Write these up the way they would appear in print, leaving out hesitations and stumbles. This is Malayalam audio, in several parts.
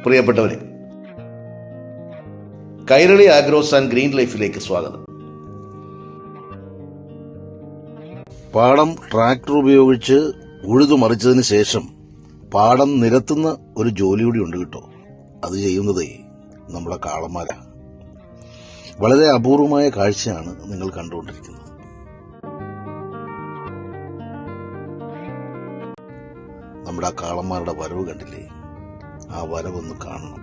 പ്രിയപ്പെട്ടവരെ, കൈരളി ആഗ്രോസ് ആൻഡ് ഗ്രീൻ ലൈഫിലേക്ക് സ്വാഗതം. പാടം ട്രാക്ടർ ഉപയോഗിച്ച് ഉഴുതുമറിച്ചതിന് ശേഷം പാടം നിരത്തുന്ന ഒരു ജോലി കൂടി ഉണ്ട് കേട്ടോ. അത് ചെയ്യുന്നതേ നമ്മുടെ കാളന്മാരാ. വളരെ അപൂർവമായ കാഴ്ചയാണ് നിങ്ങൾ കണ്ടുകൊണ്ടിരിക്കുന്നത്. നമ്മുടെ ആ കാളന്മാരുടെ വരവ് കണ്ടില്ലേ? ആ വരവൊന്ന് കാണണം.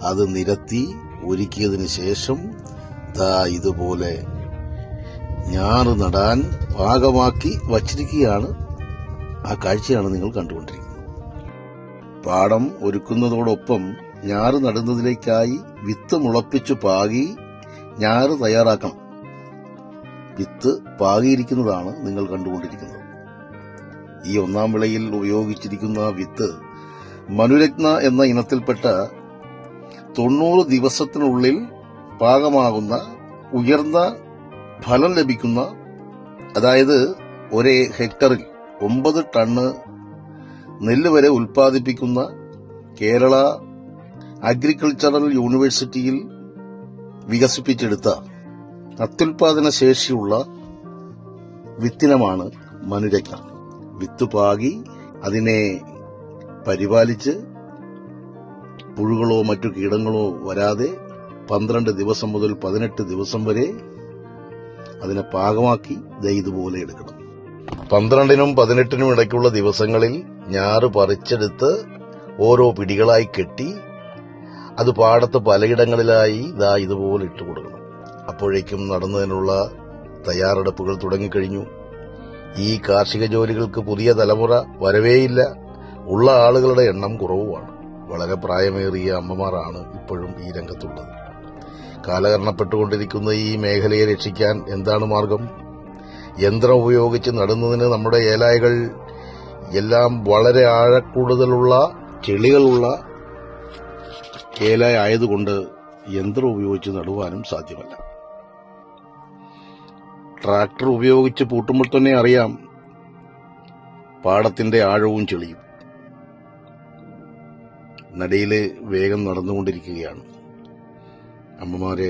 അത് നിരത്തി ഒരുക്കിയതിന് ശേഷം ഇതുപോലെ ഞാറ് നടാൻ പാകമാക്കി വച്ചിരിക്കുകയാണ്. ആ കാഴ്ചയാണ് നിങ്ങൾ കണ്ടുകൊണ്ടിരിക്കുന്നത്. പാടം ഒരുക്കുന്നതോടൊപ്പം ഞാറ് നടുന്നതിലേക്കായി വിത്ത് മുളപ്പിച്ചു പാകി ഞാറ് തയ്യാറാക്കണം. വിത്ത് പാകിയിരിക്കുന്നതാണ് നിങ്ങൾ കണ്ടുകൊണ്ടിരിക്കുന്നത്. ഈ ഒന്നാം വിളയിൽ ഉപയോഗിച്ചിരിക്കുന്ന വിത്ത് മനുരത്ന എന്ന ഇനത്തിൽപ്പെട്ട 90 ദിവസത്തിനുള്ളിൽ പാകമാകുന്ന ഉയർന്ന ഫലം ലഭിക്കുന്ന, അതായത് ഒരേ ഹെക്ടറിൽ 9 ടണ്ണ് നെല്ല് വരെ ഉൽപ്പാദിപ്പിക്കുന്ന കേരള അഗ്രികൾച്ചറൽ യൂണിവേഴ്സിറ്റിയിൽ വികസിപ്പിച്ചെടുത്ത അത്യുൽപാദന ശേഷിയുള്ള വിത്തിനമാണ് മനുരത്ന. വിത്ത് പാകി അതിനെ പരിപാലിച്ച് പുഴുകളോ മറ്റു കീടങ്ങളോ വരാതെ 12 ദിവസം മുതൽ 18 ദിവസം വരെ അതിനെ പാകമാക്കി ഇതുപോലെ എടുക്കണം. 12നും 18നും ഇടയ്ക്കുള്ള ദിവസങ്ങളിൽ ഞാറ് പറിച്ചെടുത്ത് ഓരോ പിടികളായി കെട്ടി അത് പാടത്ത് പലയിടങ്ങളിലായി ഇതുപോലെ ഇട്ട് കൊടുക്കണം. അപ്പോഴേക്കും നടുന്നതിനുള്ള തയ്യാറെടുപ്പുകൾ തുടങ്ങിക്കഴിഞ്ഞു. ഈ കാർഷിക ജോലികൾക്ക് പുതിയ തലമുറ വരവേയില്ല. ഉള്ള ആളുകളുടെ എണ്ണം കുറവുമാണ്. വളരെ പ്രായമേറിയ അമ്മമാരാണ് ഇപ്പോഴും ഈ രംഗത്തുള്ളത്. കാലഹരണപ്പെട്ടുകൊണ്ടിരിക്കുന്ന ഈ മേഖലയെ രക്ഷിക്കാൻ എന്താണ് മാർഗം? യന്ത്രം ഉപയോഗിച്ച് നടുന്നതിന് നമ്മുടെ ഏലായകൾ എല്ലാം വളരെ ആഴക്കൂടുതലുള്ള ചെളികളുള്ള ഏലായ ആയതുകൊണ്ട് യന്ത്രം ഉപയോഗിച്ച് നടുവാനും സാധ്യമല്ല. ട്രാക്ടർ ഉപയോഗിച്ച് പൂട്ടുമ്പോൾ തന്നെ അറിയാം പാടത്തിന്റെ ആഴവും ചെളിയും. നടയില് വേഗം നടന്നുകൊണ്ടിരിക്കുകയാണ്. അമ്മമാരെ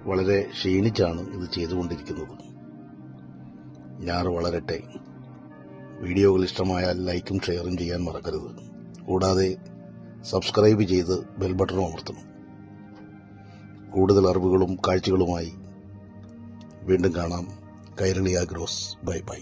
വളരെ ക്ഷീണിച്ചാണ് ഇത് ചെയ്തുകൊണ്ടിരിക്കുന്നത്. ഞാറ് വളരട്ടെ. വീഡിയോകൾ ഇഷ്ടമായാൽ ലൈക്കും ഷെയറും ചെയ്യാൻ മറക്കരുത്. കൂടാതെ സബ്സ്ക്രൈബ് ചെയ്ത് ബെൽ ബട്ടണും അമർത്തണം. കൂടുതൽ അറിവുകളും കാഴ്ചകളുമായി വീണ്ടും കാണാം. കൈരളി ആഗ്രോസ്. Bye by.